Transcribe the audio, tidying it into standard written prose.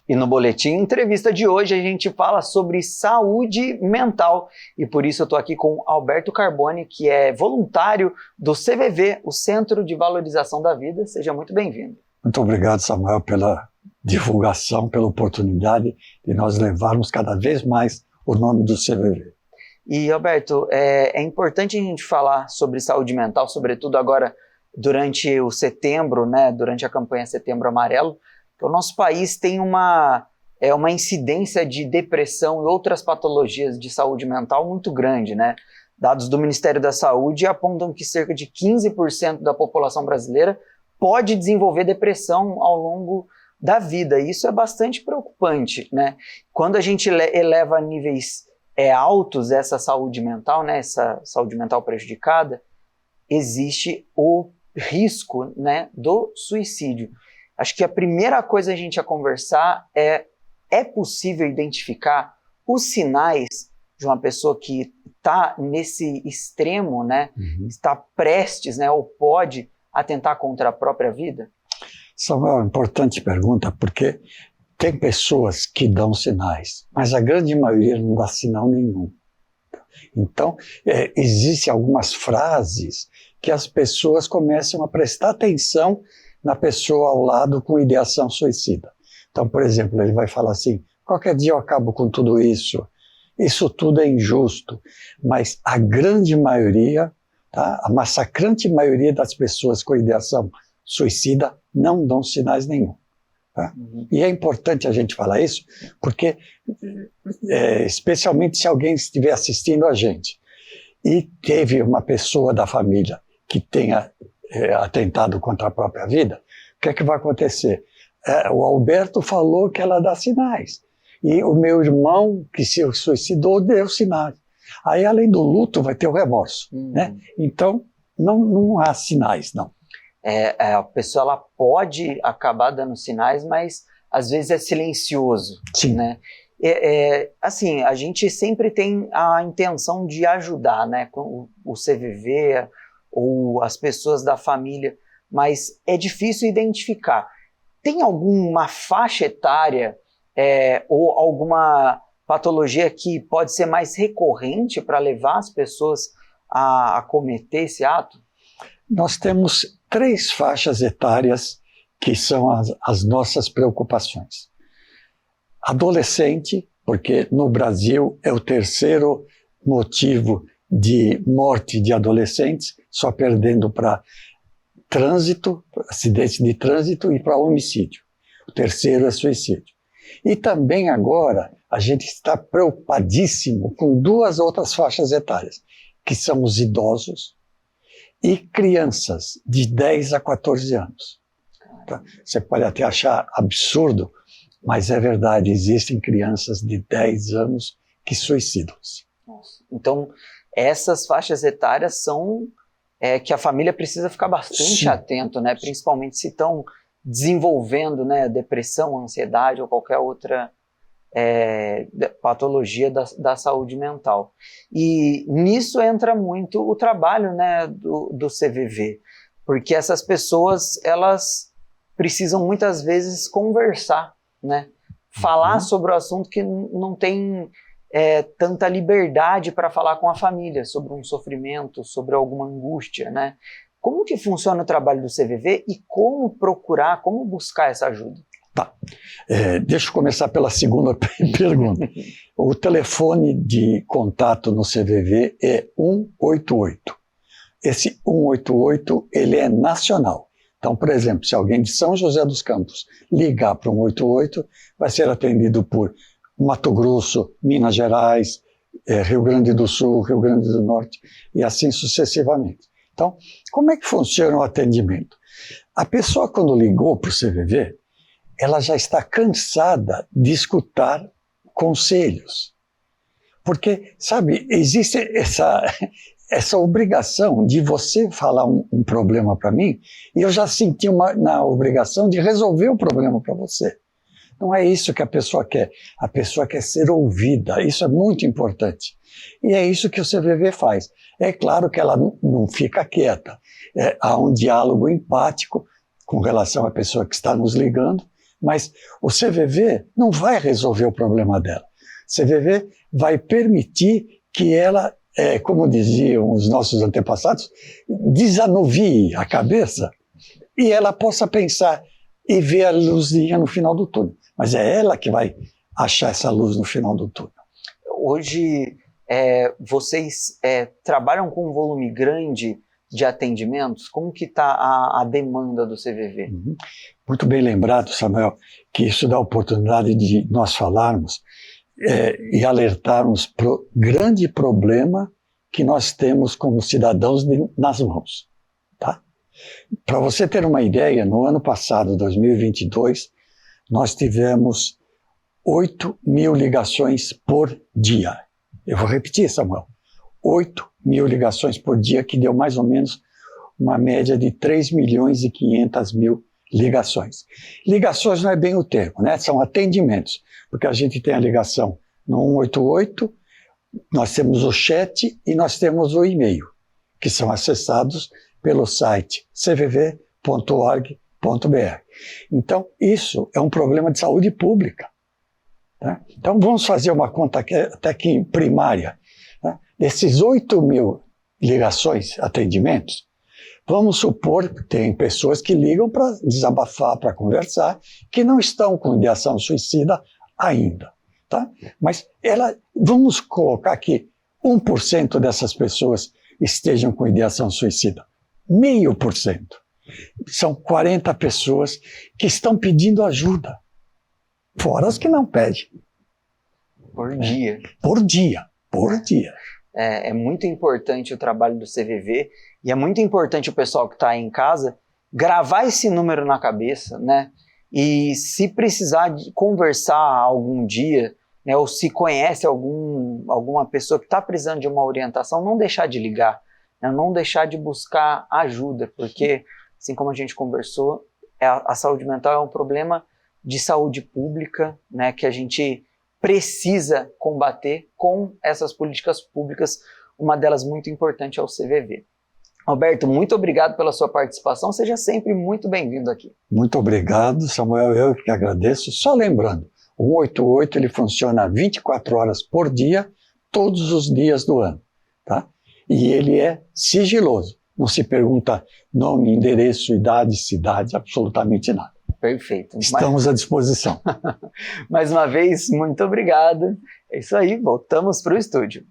E no Boletim Entrevista de hoje a gente fala sobre saúde mental e por isso eu estou aqui com Alberto Carboni, que é voluntário do CVV, o Centro de Valorização da Vida. Seja muito bem-vindo. Muito obrigado, Samuel, pela divulgação, pela oportunidade de nós levarmos cada vez mais o nome do CVV. E, Alberto, é importante a gente falar sobre saúde mental, sobretudo agora durante o setembro, né, durante a campanha Setembro Amarelo, que o nosso país tem uma incidência de depressão e outras patologias de saúde mental muito grande, né? Dados do Ministério da Saúde apontam que cerca de 15% da população brasileira pode desenvolver depressão ao longo da vida. E isso é bastante preocupante, né? Quando a gente eleva a níveis altos essa saúde mental, né, essa saúde mental prejudicada, existe o risco, né, do suicídio. Acho que a primeira coisa a gente a conversar é possível identificar os sinais de uma pessoa que está nesse extremo, né, está prestes, né, ou pode atentar contra a própria vida? Samuel, importante pergunta, porque tem pessoas que dão sinais, mas a grande maioria não dá sinal nenhum. Então, existem algumas frases que as pessoas começam a prestar atenção na pessoa ao lado com ideação suicida. Então, por exemplo, ele vai falar assim: qualquer dia eu acabo com tudo isso tudo é injusto. Mas a grande maioria, tá, a massacrante maioria das pessoas com ideação suicida não dão sinais nenhum. Tá? E é importante a gente falar isso, porque, especialmente se alguém estiver assistindo a gente e teve uma pessoa da família que tenha atentado contra a própria vida, o que é que vai acontecer? O Alberto falou que ela dá sinais, e o meu irmão que se suicidou deu sinais. Aí, além do luto, vai ter o remorso. Né? Então, não há sinais, não. A pessoa ela pode acabar dando sinais, mas às vezes é silencioso. Sim. Né? Assim, a gente sempre tem a intenção de ajudar, né, com o CVV ou as pessoas da família, mas é difícil identificar. Tem alguma faixa etária ou alguma patologia que pode ser mais recorrente para levar as pessoas a cometer esse ato? Nós temos 3 faixas etárias que são as nossas preocupações. Adolescente, porque no Brasil é o 3º motivo de morte de adolescentes, só perdendo para trânsito, acidente de trânsito e para homicídio. O 3º é suicídio. E também agora a gente está preocupadíssimo com 2 outras faixas etárias, que são os idosos e crianças de 10 a 14 anos. Tá? Você pode até achar absurdo, mas é verdade, existem crianças de 10 anos que suicidam-se. Então, essas faixas etárias são que a família precisa ficar bastante atento, né? Principalmente se estão desenvolvendo, né, depressão, ansiedade ou qualquer outra patologia da saúde mental. E nisso entra muito o trabalho, né, do CVV, porque essas pessoas elas precisam muitas vezes conversar, né, falar sobre o assunto que não tem tanta liberdade para falar com a família sobre um sofrimento, sobre alguma angústia, né? Como que funciona o trabalho do CVV e como procurar, como buscar essa ajuda? Tá. Deixa eu começar pela segunda pergunta. O telefone de contato no CVV é 188. Esse 188, ele é nacional. Então, por exemplo, se alguém de São José dos Campos ligar para o 188, vai ser atendido por Mato Grosso, Minas Gerais, Rio Grande do Sul, Rio Grande do Norte, e assim sucessivamente. Então, como é que funciona o atendimento? A pessoa, quando ligou para o CVV, ela já está cansada de escutar conselhos. Porque, sabe, existe essa obrigação de você falar um problema para mim, e eu já senti na obrigação de resolver o problema para você. Não é isso que a pessoa quer. A pessoa quer ser ouvida. Isso é muito importante. E é isso que o CVV faz. É claro que ela não fica quieta. Há um diálogo empático com relação à pessoa que está nos ligando, Mas o CVV não vai resolver o problema dela. O CVV vai permitir que ela, como diziam os nossos antepassados, desanuvie a cabeça e ela possa pensar e ver a luzinha no final do túnel. Mas é ela que vai achar essa luz no final do túnel. Hoje, vocês trabalham com um volume grande de atendimentos? Como que está a demanda do CVV? Muito bem lembrado, Samuel, que isso dá a oportunidade de nós falarmos e alertarmos para o grande problema que nós temos como cidadãos nas mãos. Tá? Para você ter uma ideia, no ano passado, 2022, nós tivemos 8.000 ligações por dia. Eu vou repetir, Samuel. 8.000 ligações por dia, que deu mais ou menos uma média de 3.500.000 ligações. Ligações não é bem o termo, né? São atendimentos, porque a gente tem a ligação no 188, nós temos o chat e nós temos o e-mail, que são acessados pelo site cvv.org.br. Então, isso é um problema de saúde pública. Né? Então, vamos fazer uma conta até aqui primária. Né? Desses 8.000 ligações, atendimentos, vamos supor que tem pessoas que ligam para desabafar, para conversar, que não estão com ideação suicida ainda. Tá? Mas vamos colocar que 1% dessas pessoas estejam com ideação suicida. 0,5%. São 40 pessoas que estão pedindo ajuda. Fora as que não pedem. Por dia. Por dia. Por dia. É muito importante o trabalho do CVV e é muito importante o pessoal que está aí em casa gravar esse número na cabeça, né? E se precisar de conversar algum dia, né, ou se conhece alguma pessoa que está precisando de uma orientação, não deixar de ligar, né, não deixar de buscar ajuda, porque, assim como a gente conversou, a saúde mental é um problema de saúde pública, né, que a gente precisa combater com essas políticas públicas. Uma delas muito importante é o CVV. Alberto, muito obrigado pela sua participação, seja sempre muito bem-vindo aqui. Muito obrigado, Samuel, eu que agradeço. Só lembrando, o 188 ele funciona 24 horas por dia, todos os dias do ano, tá? E ele é sigiloso, não se pergunta nome, endereço, idade, cidade, absolutamente nada. Perfeito. Estamos à disposição. Mais uma vez, muito obrigado. É isso aí, voltamos para o estúdio.